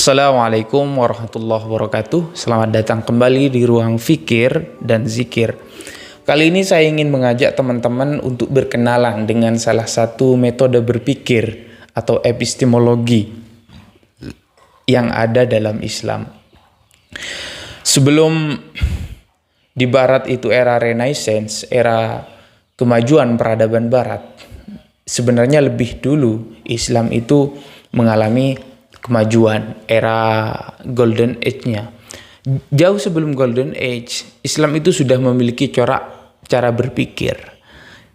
Assalamualaikum warahmatullahi wabarakatuh. Selamat datang kembali di ruang fikir dan zikir. Kali ini saya ingin mengajak teman-teman untuk berkenalan dengan salah satu metode berpikir atau epistemologi yang ada dalam Islam. Sebelum di Barat itu era Renaissance, era kemajuan peradaban Barat, sebenarnya lebih dulu Islam itu mengalami kemajuan, era Golden Age-nya. Jauh sebelum Golden Age, Islam itu sudah memiliki corak cara berpikir.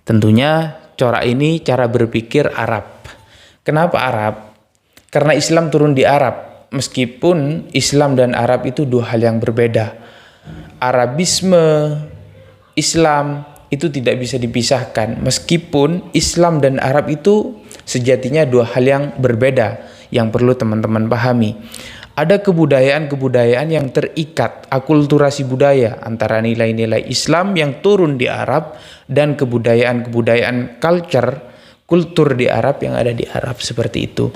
Tentunya corak ini cara berpikir Arab. Kenapa Arab? Karena Islam turun di Arab. Meskipun Islam dan Arab itu dua hal yang berbeda. Arabisme, Islam itu tidak bisa dipisahkan. Meskipun Islam dan Arab itu sejatinya dua hal yang berbeda yang perlu teman-teman pahami. Ada kebudayaan-kebudayaan yang terikat, akulturasi budaya antara nilai-nilai Islam yang turun di Arab dan kebudayaan-kebudayaan kultur di Arab yang ada di Arab, seperti itu.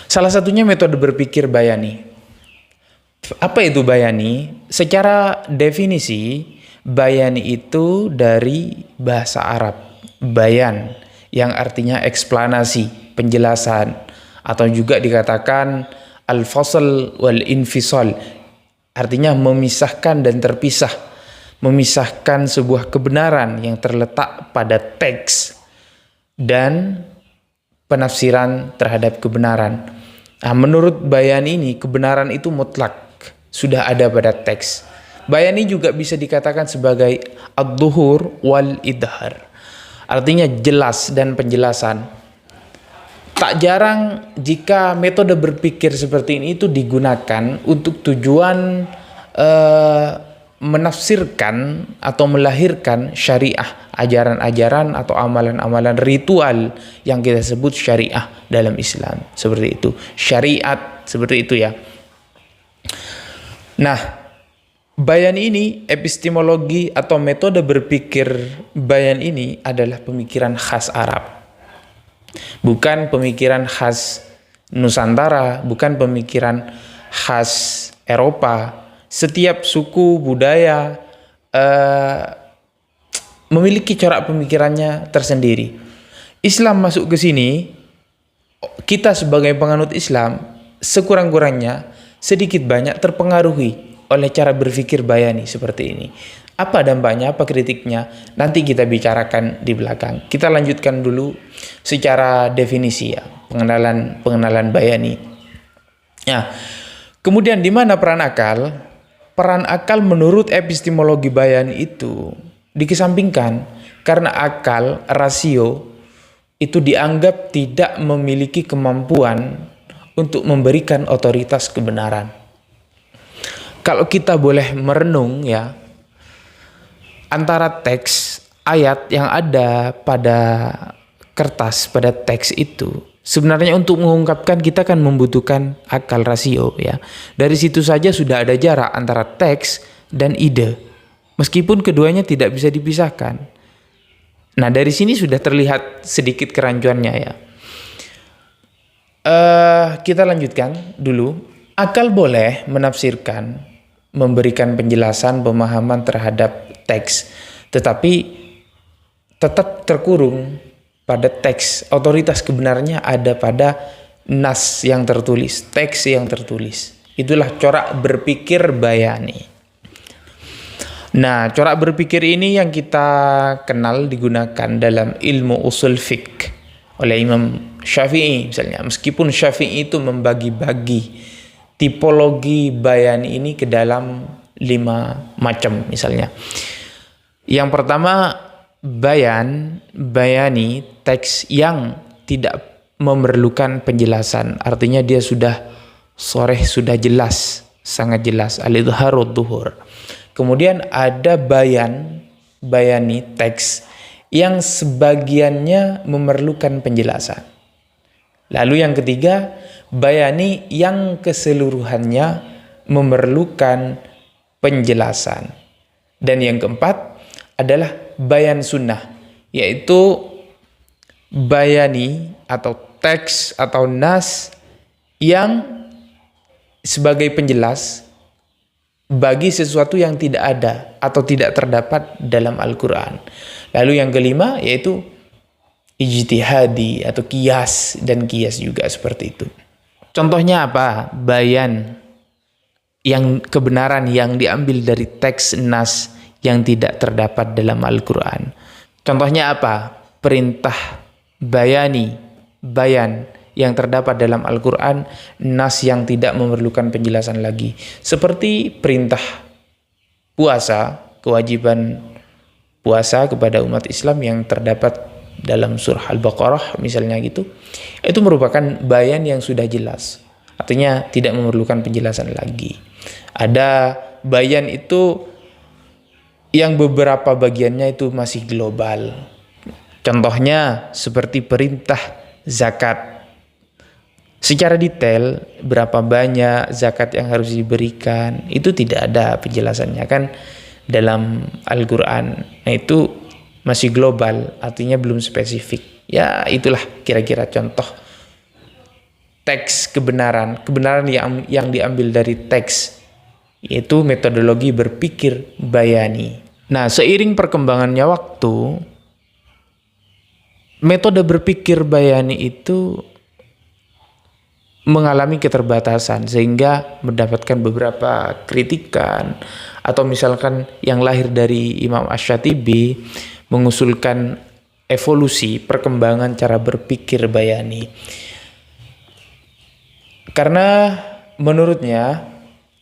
Salah satunya metode berpikir Bayani. Apa itu Bayani? Secara definisi, Bayani itu dari bahasa Arab, bayan, yang artinya eksplanasi, penjelasan, atau juga dikatakan al-fasl wal-infisal, artinya memisahkan dan terpisah, memisahkan sebuah kebenaran yang terletak pada teks dan penafsiran terhadap kebenaran. Nah, menurut Bayan ini, kebenaran itu mutlak, sudah ada pada teks. Bayani juga bisa dikatakan sebagai ad-duhur wal-idhar, artinya jelas dan penjelasan. Tak jarang jika metode berpikir seperti ini itu digunakan untuk tujuan menafsirkan atau melahirkan syariah, ajaran-ajaran atau amalan-amalan ritual yang kita sebut syariah dalam Islam. Seperti itu, syariat, seperti itu ya. Nah, Bayan ini, epistemologi atau metode berpikir Bayan ini adalah pemikiran khas Arab. Bukan pemikiran khas Nusantara, bukan pemikiran khas Eropa. Setiap suku budaya memiliki corak pemikirannya tersendiri. Islam masuk ke sini, kita sebagai penganut Islam sekurang-kurangnya sedikit banyak terpengaruhi oleh cara berpikir Bayani seperti ini. Apa dampaknya, apa kritiknya, nanti kita bicarakan di belakang. Kita lanjutkan dulu secara definisi ya, pengenalan Bayani. Nah, kemudian di mana peran akal? Peran akal menurut epistemologi Bayani itu dikesampingkan karena akal, rasio itu dianggap tidak memiliki kemampuan untuk memberikan otoritas kebenaran. Kalau kita boleh merenung ya, antara teks ayat yang ada pada kertas, pada teks itu, sebenarnya untuk mengungkapkan kita kan membutuhkan akal rasio ya. Dari situ saja sudah ada jarak antara teks dan ide, meskipun keduanya tidak bisa dipisahkan. Nah, dari sini sudah terlihat sedikit kerancuannya ya. Kita lanjutkan dulu. Akal boleh menafsirkan, memberikan penjelasan, pemahaman terhadap teks, tetapi tetap terkurung pada teks. Otoritas kebenarannya ada pada nas yang tertulis, teks yang tertulis. Itulah corak berpikir Bayani. Nah, corak berpikir ini yang kita kenal digunakan dalam ilmu usul fiqh oleh Imam Syafi'i misalnya. Meskipun Syafi'i itu membagi-bagi tipologi Bayani ini ke dalam 5 macam misalnya. Yang pertama, Bayani, teks yang tidak memerlukan penjelasan. Artinya dia sudah sudah jelas, sangat jelas. Al-idhar wad-duhur. Kemudian ada Bayani, teks yang sebagiannya memerlukan penjelasan. Lalu yang ketiga, Bayani yang keseluruhannya memerlukan penjelasan. Dan yang keempat adalah bayan sunnah, yaitu Bayani atau teks atau nas yang sebagai penjelas bagi sesuatu yang tidak ada atau tidak terdapat dalam Al-Quran. Lalu yang kelima yaitu ijtihadi atau qiyas, dan qiyas juga seperti itu. Contohnya apa? Bayan, yang kebenaran yang diambil dari teks nas yang tidak terdapat dalam Al-Quran. Contohnya apa? Perintah bayani, bayan yang terdapat dalam Al-Quran, nas yang tidak memerlukan penjelasan lagi. Seperti perintah puasa, kewajiban puasa kepada umat Islam yang terdapat dalam surah Al-Baqarah misalnya gitu. Itu merupakan bayan yang sudah jelas. Artinya tidak memerlukan penjelasan lagi. Ada bayan itu yang beberapa bagiannya itu masih global. Contohnya seperti perintah zakat. Secara detail berapa banyak zakat yang harus diberikan itu tidak ada penjelasannya kan dalam Al-Quran. Nah itu masih global, artinya belum spesifik. Ya itulah kira-kira contoh teks kebenaran yang diambil dari teks, yaitu metodologi berpikir bayani. Nah, seiring perkembangannya waktu, metode berpikir bayani itu mengalami keterbatasan sehingga mendapatkan beberapa kritikan, atau misalkan yang lahir dari Imam Asy-Syatibi mengusulkan evolusi perkembangan cara berpikir bayani. Karena menurutnya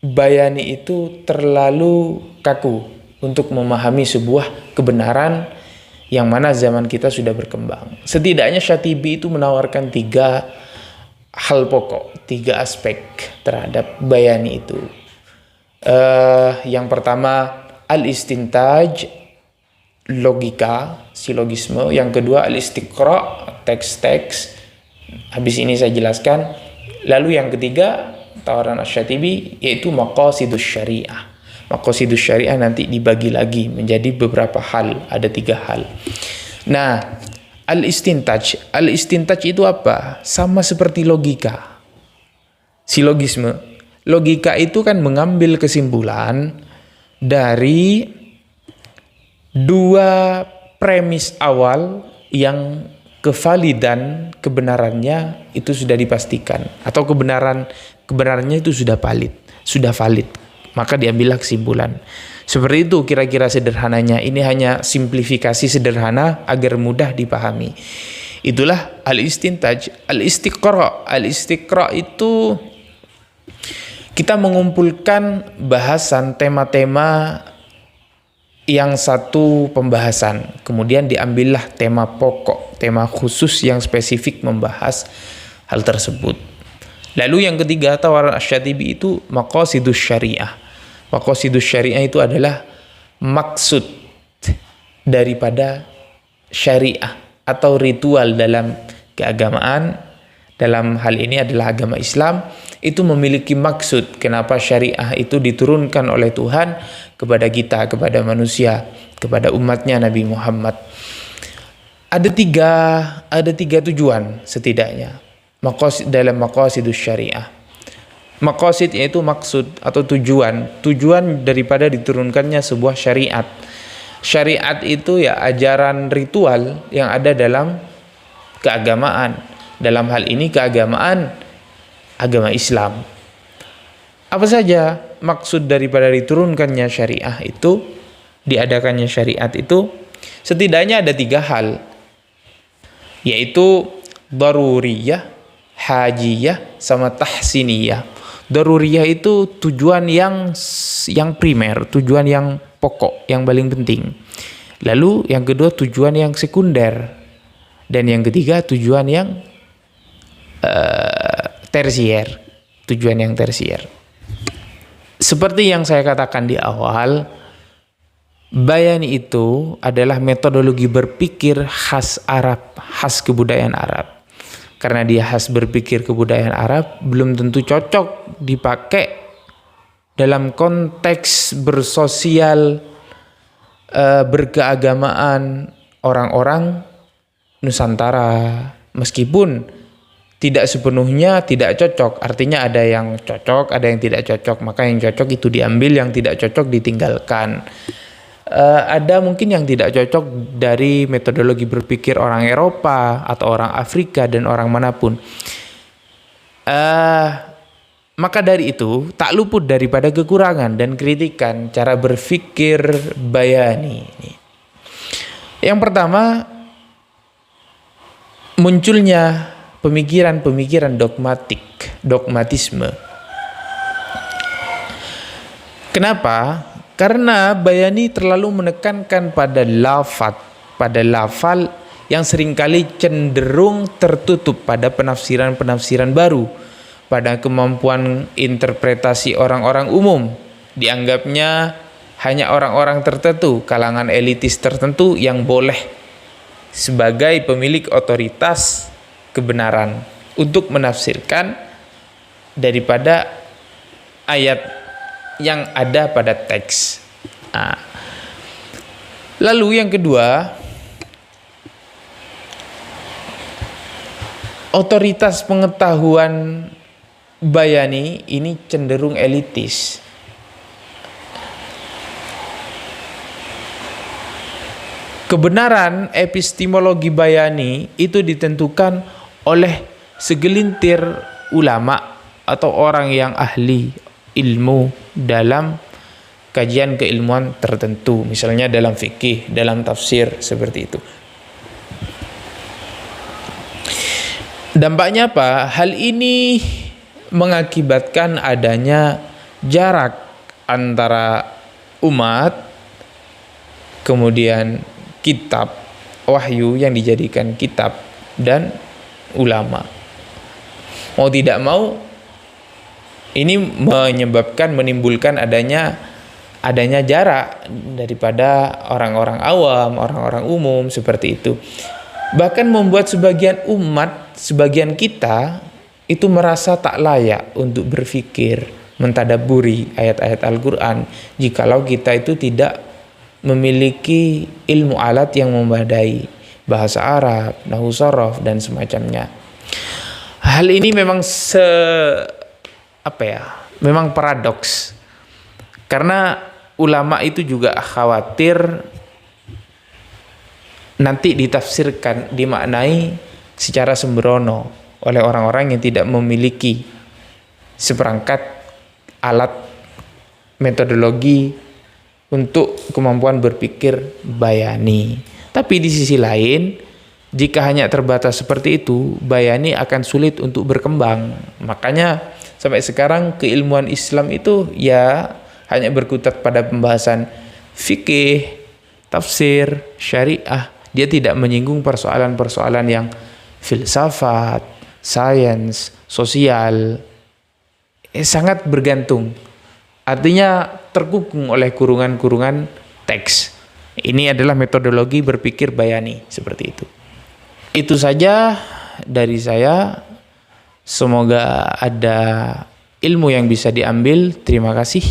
bayani itu terlalu kaku untuk memahami sebuah kebenaran yang mana zaman kita sudah berkembang. Setidaknya Syatibi itu menawarkan 3 hal pokok, 3 aspek terhadap bayani itu. Yang pertama al-istintaj, logika, silogisme. Yang kedua al-istiqra, teks-teks. Habis ini saya jelaskan. Lalu yang ketiga tawaran Asy-Syatibi yaitu maqasidus syariah. Maqasidus syariah nanti dibagi lagi menjadi beberapa hal, ada 3 hal. Nah, al-istintaj itu apa? Sama seperti logika, silogisme. Logika itu kan mengambil kesimpulan dari 2 premis awal yang kevalidan kebenarannya itu sudah dipastikan, atau kebenarannya itu sudah valid, maka diambillah kesimpulan. Seperti itu kira-kira sederhananya. Ini hanya simplifikasi sederhana agar mudah dipahami. Itulah al-istintaj. Al-istiqra itu kita mengumpulkan bahasan tema-tema yang satu pembahasan, kemudian diambillah tema pokok, tema khusus yang spesifik membahas hal tersebut. Lalu yang ketiga tawaran Asy-Syatibi itu maqasidus syariah. Maqasidus syariah itu adalah maksud daripada syariah atau ritual dalam keagamaan. Dalam hal ini adalah agama Islam, itu memiliki maksud kenapa syariah itu diturunkan oleh Tuhan kepada kita, kepada manusia, kepada umatnya Nabi Muhammad. Ada tiga tujuan setidaknya dalam maqasidus syariah. Maqasid yaitu maksud atau tujuan daripada diturunkannya sebuah syariat. Syariat itu ya ajaran ritual yang ada dalam keagamaan. Dalam hal ini keagamaan agama Islam. Apa saja maksud daripada diturunkannya syariah itu, diadakannya syariat itu? Setidaknya ada 3 hal, yaitu daruriyah, hajiyah, sama tahsiniyah. Daruriyah itu tujuan yang primer, tujuan yang pokok, yang paling penting. Lalu yang kedua tujuan yang sekunder, dan yang ketiga tujuan yang tersier, tujuan yang tersier. Seperti yang saya katakan di awal, bayani itu adalah metodologi berpikir khas Arab, khas kebudayaan Arab. Karena dia khas berpikir kebudayaan Arab, belum tentu cocok dipakai dalam konteks bersosial, berkeagamaan orang-orang Nusantara. Meskipun tidak sepenuhnya tidak cocok. Artinya ada yang cocok, ada yang tidak cocok. Maka yang cocok itu diambil, yang tidak cocok ditinggalkan. Ada mungkin yang tidak cocok dari metodologi berpikir orang Eropa atau orang Afrika dan orang manapun. Maka dari itu tak luput daripada kekurangan dan kritikan cara berpikir Bayani. Yang pertama, munculnya pemikiran-pemikiran dogmatisme. Kenapa? Karena Bayani terlalu menekankan pada lafal yang seringkali cenderung tertutup pada penafsiran-penafsiran baru, pada kemampuan interpretasi orang-orang umum. Dianggapnya hanya orang-orang tertentu, kalangan elitis tertentu yang boleh sebagai pemilik otoritas kebenaran untuk menafsirkan daripada ayat yang ada pada teks. Lalu yang kedua, otoritas pengetahuan Bayani ini cenderung elitis. Kebenaran epistemologi Bayani itu ditentukan oleh segelintir ulama atau orang yang ahli ilmu dalam kajian keilmuan tertentu, misalnya dalam fikih, dalam tafsir, seperti itu. Dampaknya apa? Hal ini mengakibatkan adanya jarak antara umat, kemudian kitab wahyu yang dijadikan kitab, dan ulama. Mau tidak mau, ini menimbulkan adanya jarak daripada orang-orang awam, orang-orang umum, seperti itu. Bahkan membuat sebagian umat, sebagian kita itu merasa tak layak untuk berpikir, mentadabburi ayat-ayat Al-Quran jikalau kita itu tidak memiliki ilmu alat yang memadai, bahasa Arab, nahwu sorof, dan semacamnya. Hal ini memang memang paradoks, karena ulama itu juga khawatir nanti ditafsirkan, dimaknai secara sembrono oleh orang-orang yang tidak memiliki seperangkat alat metodologi untuk kemampuan berpikir Bayani. Tapi di sisi lain, jika hanya terbatas seperti itu, Bayani akan sulit untuk berkembang. Makanya sampai sekarang keilmuan Islam itu ya hanya berkutat pada pembahasan fikih, tafsir, syariah. Dia tidak menyinggung persoalan-persoalan yang filsafat, sains, sosial. Sangat bergantung. Artinya terkungkung oleh kurungan-kurungan teks. Ini adalah metodologi berpikir Bayani, seperti itu. Itu saja dari saya. Semoga ada ilmu yang bisa diambil. Terima kasih.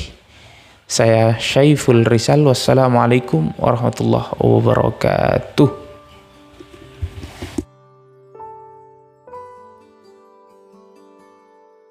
Saya Syaiful Rizal. Wassalamualaikum warahmatullahi wabarakatuh.